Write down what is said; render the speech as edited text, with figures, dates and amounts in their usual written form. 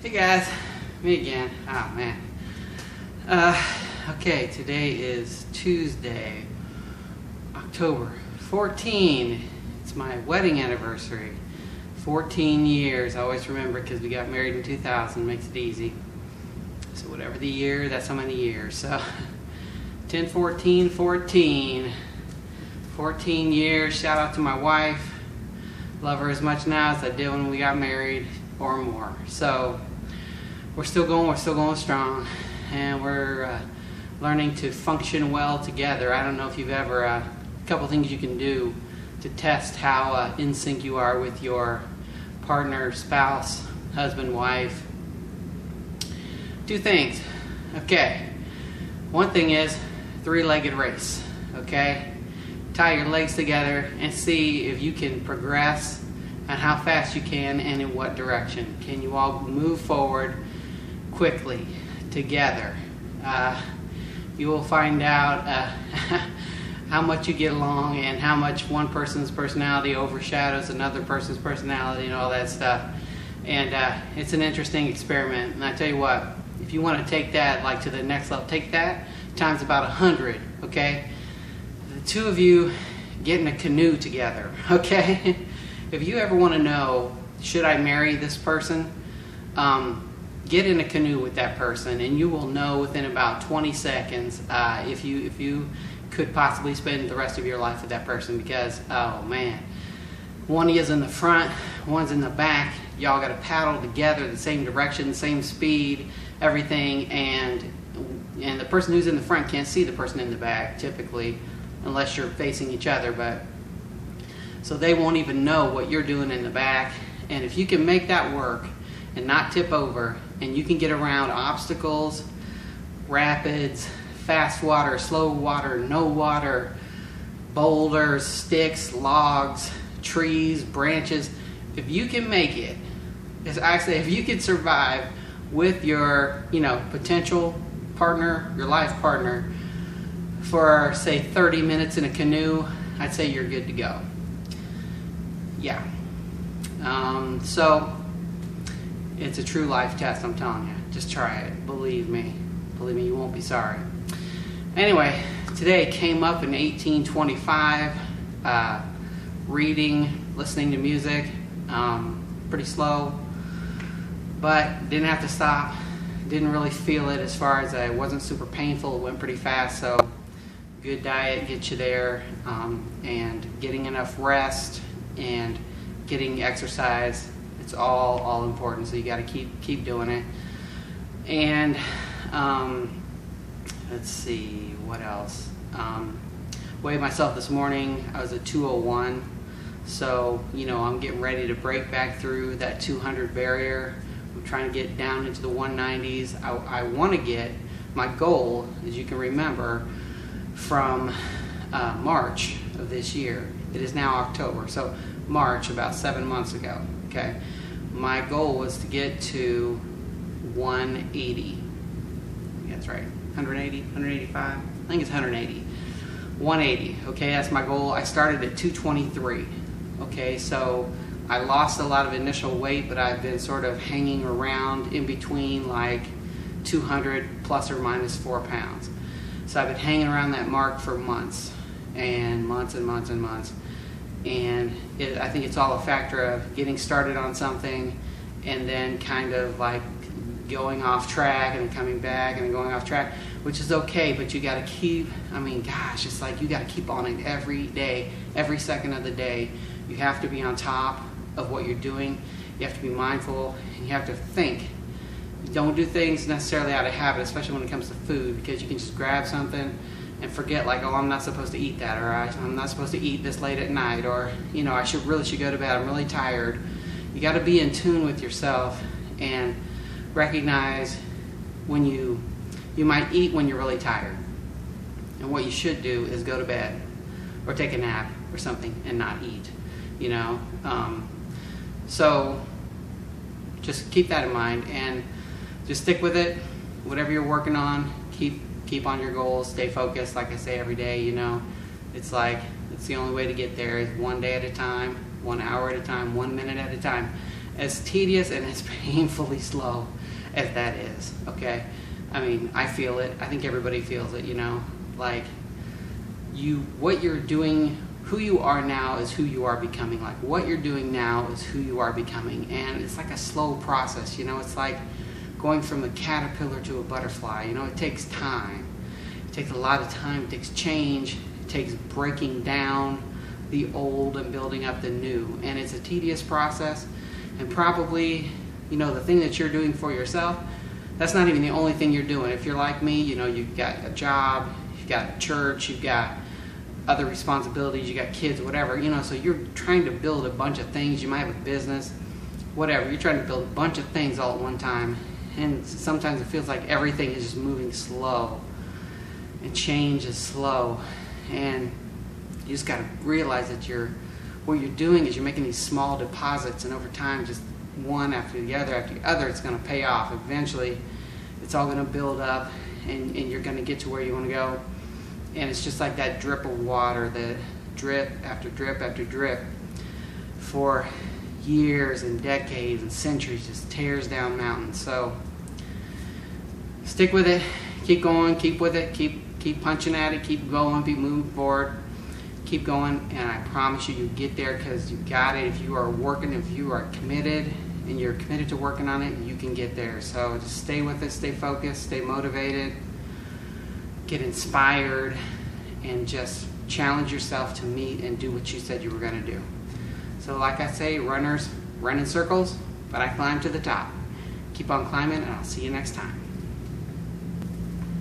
Hey guys, me again. Oh man. Okay, today is Tuesday, October 14. It's my wedding anniversary. 14 years. I always remember because we got married in 2000. Makes it easy. So whatever the year, that's how many years. So 10, 14, 14. 14 years. Shout out to my wife. Love her as much now as I did when we got married, or more. So we're still going strong, and we're learning to function well together. I don't know if you've ever, a couple things you can do to test how in sync you are with your partner, spouse, husband, wife. Two things. Okay. One thing is three-legged race. Okay. Tie your legs together and see if you can progress and how fast you can and in what direction. Can you all move forward quickly together? You will find out how much you get along and how much one person's personality overshadows another person's personality and all that stuff. And it's an interesting experiment. And I tell you what, if you want to take that like to the next level, take that times about 100. Okay. The two of you get in a canoe together, okay? If you ever want to know, should I marry this person? Get in a canoe with that person, and you will know within about 20 seconds if you could possibly spend the rest of your life with that person. Because, oh man, one is in the front, one's in the back. Y'all got to paddle together the same direction, same speed, everything, and the person who's in the front can't see the person in the back typically, unless you're facing each other, but so they won't even know what you're doing in the back. And if you can make that work and not tip over, and you can get around obstacles, rapids, fast water, slow water, no water, boulders, sticks, logs, trees, branches, if you can make it, as I say, if you can survive with your potential partner, your life partner, for say 30 minutes in a canoe, I'd say you're good to go. Yeah. So it's a true life test, I'm telling you. Just try it. Believe me, you won't be sorry. Anyway, today came up in 1825, reading, listening to music, pretty slow, but didn't have to stop. Didn't really feel it as far as it wasn't super painful. It went pretty fast, so good diet gets you there, and getting enough rest and getting exercise. It's all important. So you got to keep doing it. And let's see what else. Weighed myself this morning. I was at 201. So I'm getting ready to break back through that 200 barrier. I'm trying to get down into the 190s. I want to get my goal, as you can remember, from March of this year. It is now October, so March, about 7 months ago. Okay, my goal was to get to 180. That's right, 180, 185. I think it's 180. 180. Okay, that's my goal. I started at 223. Okay, so I lost a lot of initial weight, but I've been sort of hanging around in between like 200 plus or minus 4 pounds. So I've been hanging around that mark for months and months and months and months. And I think it's all a factor of getting started on something and then kind of like going off track and then coming back and then going off track, which is okay, but you got to keep, it's like you got to keep on it every day, every second of the day. You have to be on top of what you're doing. You have to be mindful, and you have to think. Don't do things necessarily out of habit, especially when it comes to food, because you can just grab something and forget, like, oh, I'm not supposed to eat that, or I'm not supposed to eat this late at night, or I should go to bed, I'm really tired. You got to be in tune with yourself and recognize when you might eat when you're really tired, and what you should do is go to bed or take a nap or something and not eat. So just keep that in mind and just stick with it. Whatever you're working on, keep on your goals, stay focused. Like I say every day, it's the only way to get there is one day at a time, 1 hour at a time, 1 minute at a time. as tedious and as painfully slow as that is, okay? I mean, I feel it. I think everybody feels it, you know? Like, what you're doing, who you are now is who you are becoming. Like, what you're doing now is who you are becoming. And it's like a slow process, you know? It's like going from a caterpillar to a butterfly. You know, it takes time. It takes a lot of time. It takes change. It takes breaking down the old and building up the new. And it's a tedious process. And probably, you know, the thing that you're doing for yourself, that's not even the only thing you're doing. If you're like me, you know, you've got a job, you've got a church, you've got other responsibilities, you got kids, whatever, you know, so you're trying to build a bunch of things. You might have a business, whatever. You're trying to build a bunch of things all at one time. And sometimes it feels like everything is just moving slow. And change is slow. And you just got to realize that what you're doing is you're making these small deposits, and over time, just one after the other, it's going to pay off. Eventually, it's all going to build up, and you're going to get to where you want to go. And it's just like that drip of water, that drip after drip after drip, for years and decades and centuries, just tears down mountains. So stick with it, keep going, keep with it, keep punching at it, keep going, keep moving forward. Keep going, and I promise you, you get there, because you got it. If you are working, if you are committed, and you're committed to working on it, you can get there. So just stay with it, stay focused, stay motivated, get inspired, and just challenge yourself to meet and do what you said you were going to do. So like I say, runners run in circles, but I climb to the top. Keep on climbing, and I'll see you next time.